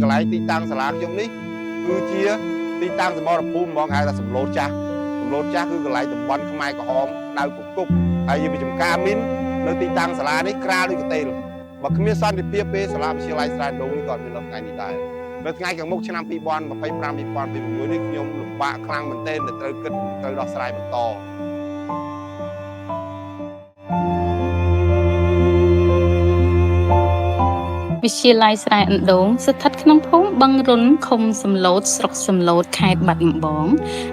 កន្លែងទីតាំងសាលាខ្ញុំនេះគឺជាទីតាំងសមរភូមិហ្មងហៅថាសំឡូតចាស់គឺកន្លែងតំបន់ខ្មែរក្រហមដៅគុកហើយយើងមានចំការមីននៅទីតាំងសាលានេះក្រាលដូចកទេលបើគ្មានសន្តិភាពពេលសាលាវិទ្យាល័យស្រែដូងនេះក៏មាននៅថ្ងៃនេះដែរនៅថ្ងៃខាងមុខឆ្នាំ2025-2026នេះខ្ញុំលំបាកខ្លាំងមែនទែនដែលត្រូវគិតត្រូវដោះស្រាយបន្តវិទ្យាល័យស្រែអណ្ដូងស្ថិតក្នុងភូមិបឹងរុនឃុំសំឡូតស្រុកសំឡូតខេត្តបាត់ដំបង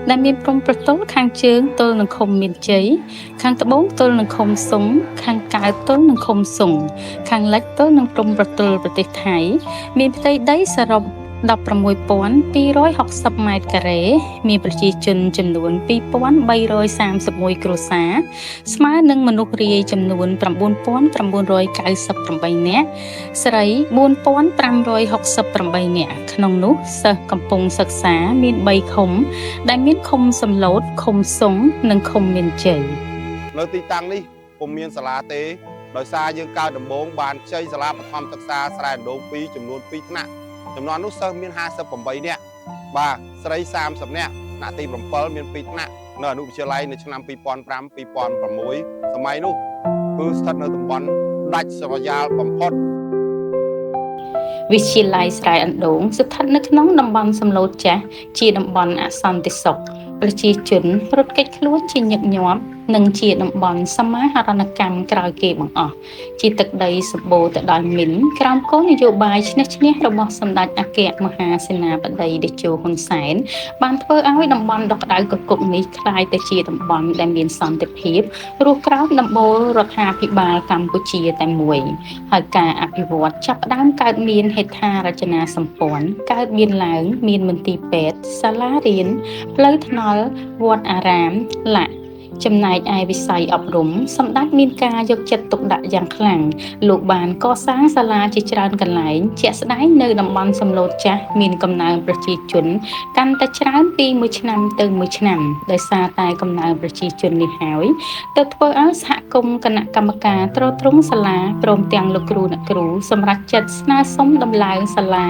ដែលមានព្រំប្រទល់ខាងជើងទល់នឹងឃុំមានជ័យខាងត្បូងទល់នឹងឃុំសុងខាងកើតទល់នឹងឃុំសុងខាងលិចទល់នឹងព្រំប្រទល់ប្រទេសថៃមានផ្ទៃដីសរុប16,260 ម៉ែត្រការ៉េមានប្រជាជនចំនួន2,331 គ្រួសារស្មើនឹងមនុស្សរាយចំនួន9,998 នាក់ស្រី4,568 នាក់ក្នុងនោះសិស្សកំពុងសិក្សាមាន3ឃុំដែលមានឃុំសំឡូតឃុំសុងនិងឃុំមានជ័យនៅទីតាំងនេះពុំមានសាលាទេដោយសារយើងកើតដំបូងបានខ្ចីសាលាបឋមសិក្សាស្រែអណ្ដូង2ចំនួន2ថ្នាក់ចំនួននោះសិស្សមាន58នាក់បាទស្រី30នាក់ថ្នាក់ទី7មាន2ថ្នាក់នៅអនុវិទ្យាល័យនៅឆ្នាំ2005-2006សម័យនោះគឺស្ថិតនៅតំបន់ដាច់ស្រយាលបំផុតវិទ្យាល័យស្រែអណ្ដូងស្ថិតនៅក្នុងតំបន់សំឡូតចាស់ជាតំបន់អសន្តិសុខប្រជាជនរត់គេចខ្លួនជាញឹកញាប់និងជាតំបន់សមាហរណកម្មក្រោយគេបង្អស់ជាទឹកដីសម្បូរទៅដោយមីនក្រោមគោលនយោបាយឈ្នះឈ្នះរបស់សម្ដេចអគ្គមហាសេនាបតីតេជោហ៊ុនសែនបានធ្វើឲ្យតំបន់ដក្តៅកគុកនេះក្លាយទៅជាតំបន់ដែលមានសន្តិភាពរស់ក្រោមដំបូលរដ្ឋាភិបាលកម្ពុជាតែមួយហើយការអភិវឌ្ឍចាប់ផ្ដើមកើតមានហេដ្ឋារចនាសម្ព័ន្ធកើតមានឡើងមានមន្ទីរពេទ្យសាលារៀនផ្លូវថ្នល់វត្តអារាមចំណែកឯវិស័យអប់រំសម្ដេចមានការយកចិត្តទុកដាក់យ៉ាងខ្លាំងលោកបានកសាងសាលាជាច្រើនកន្លែងជាក់ស្ដែងនៅតំបន់សំឡូតចាស់មានកំណើនប្រជាជនកាន់តែច្រើនពីមួយឆ្នាំទៅមួយឆ្នាំដោយសារតែកំណើនប្រជាជននេះហើយទៅធ្វើឲ្យសហគមន៍គណៈកម្មការទ្រទ្រង់សាលាព្រមទាំងលោកគ្រូអ្នកគ្រូសម្រាប់ចាត់ស្នើសុំដំឡើងសាលា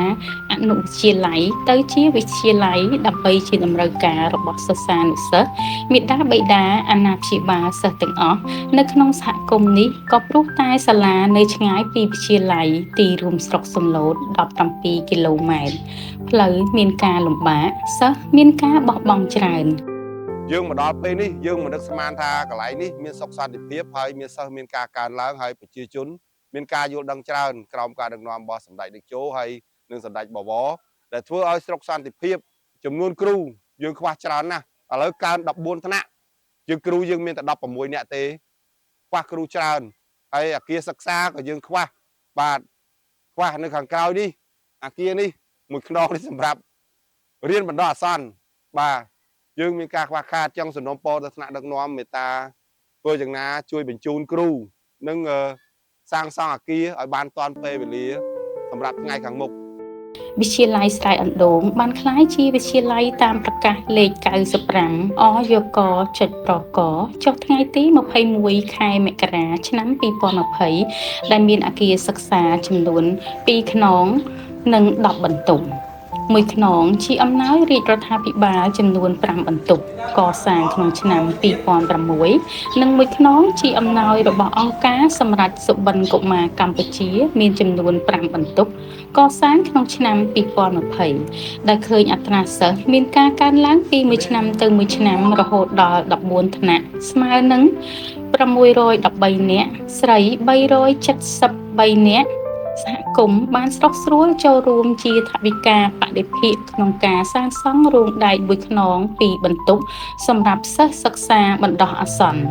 អនុវិទ្យាល័យទៅជាវិទ្យាល័យដើម្បីជាតម្រូវការរបស់សិស្សានុសិស្សមាតាបិតាអាណាព្យាបាលសិស្សទាំងអស់នៅក្នុងសហគមន៍នេះក៏ព្រោះតែសាលានៅឆ្ងាយពីវិទ្យាល័យទីរួមស្រុកសំឡូត17 គីឡូម៉ែត្រផ្លូវមានការលំបាកសិស្សមានការបោះបង់ច្រើនយើងមកដល់ពេលនេះយើងមិននឹកស្មានថាកន្លែងនេះមានសុខសន្តិភាពហើយមានសិស្សមានការកើនឡើងហើយប្រជាជនមានការយល់ដឹងច្រើនក្រោមការដឹកនាំរបស់សម្ដេចតេជោហើយនិងសម្ដេចបវរដែលធ្វើឲ្យស្រុកសន្តិភាពចំនួនគ្រូយើងខ្វះច្រើនណាស់ឥឡូវកើន14ថ្នាក់យើងគ្រូយើងមានតែ16នាក់ទេខ្វះគ្រូច្រើនហើយអគារសិក្សាក៏យើងខ្វះបាទខ្វះនៅខាងក្រោយនេះអគារនេះមួយខ្នងនេះសម្រាប់រៀនបណ្ដោះអាសន្នបាទយើងមានការខ្វះខាតចង់សំណូមពរទៅថ្នាក់ដឹកនាំមេត្តាធ្វើយ៉ាងណាជួយបញ្ជូនគ្រូនិងសាងសង់អគារឲ្យបានទាន់ពេលវេលាសម្រាប់ថ្ងៃខាងមុខវិទ្យាល័យស្រែអណ្ដូងបានក្លាយជាវិទ្យាល័យតាមប្រកាសលេខ95 អយក ចុចប្រកចុះថ្ងៃទី21 ខែមករាឆ្នាំ2020ដែលមានអគារសិក្សាចំនួន2ខ្នងនិង10បន្ទប់មួយខ្នងជាអំណោយរាជរដ្ឋាភិបាលចំនួន5បន្ទប់កសាងក្នុងឆ្នាំ2006និងមួយខ្នងជាអំណោយរបស់អង្គការសម្រាប់សុបិនកុមារកម្ពុជាមានចំនួន5បន្ទប់កសាងក្នុងឆ្នាំ2020ដែលឃើញអត្រាសិស្សមានការកើនឡើងពីមួយឆ្នាំទៅមួយឆ្នាំរហូតដល់14ថ្នាក់ស្មើនឹង613នាក់ស្រី373នាក់សហគមន៍បានស្រុកស្រួលចូលរួមជាថវិកាបដិភាគក្នុងការសាងសង់រោងដែកមួយខ្នង2បន្ទប់សម្រាប់សិស្សសិក្សាបណ្ដោះអាសន្ន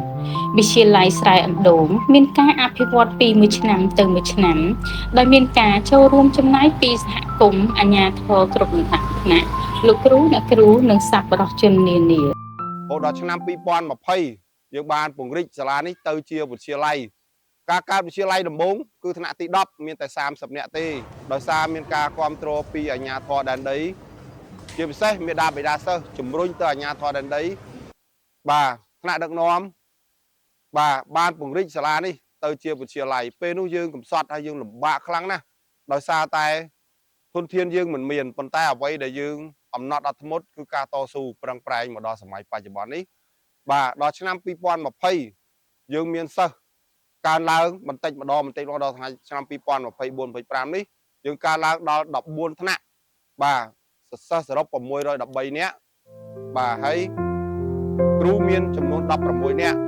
វិទ្យាល័យស្រែអណ្ដូងមានការអភិវឌ្ឍពីមួយឆ្នាំទៅមួយឆ្នាំដោយមានការចូលរួមចំណាយពីសហគមន៍អាជ្ញាធរគ្រប់លំដាប់ថ្នាក់លោកគ្រូអ្នកគ្រូនិងសប្បុរសជននានារហូតដល់ឆ្នាំ2020យើងបានពង្រីកសាលានេះទៅជាវិទ្យាល័យការកើតវិទ្យាល័យដំបូងគឺថ្នាក់ទី10មានតែ30នាក់ទេដោយសារមានការគ្រប់គ្រងពីអាជ្ញាធរដែនដីជាពិសេសមេដាបេដាសិស្សជំរុញទៅអាជ្ញាធរដែនដីបាទថ្នាក់ដឹកនាំបាទបានពង្រីកសាលានេះទៅជាវិទ្យាល័យពេលនោះយើងកំសត់ហើយយើងលំបាកខ្លាំងណាស់ដោយសារតែ ធនធានយើងមិនមានប៉ុន្តែអ្វីដែលយើងអំណត់អត់ធ្មត់គឺការតស៊ូប្រឹងប្រែងមកដល់សម័យបច្ចុប្បន្ននេះបាទដល់ឆ្នាំ 2020 យើងមានសិស្សកើនឡើងបន្តិចម្ដងដល់ឆ្នាំ 2024 25 នេះយើងកើនឡើងដល់ 14 ថ្នាក់បាទសិស្សសរុប 613 នាក់បាទហើយគ្រូមានចំនួន 16 នាក់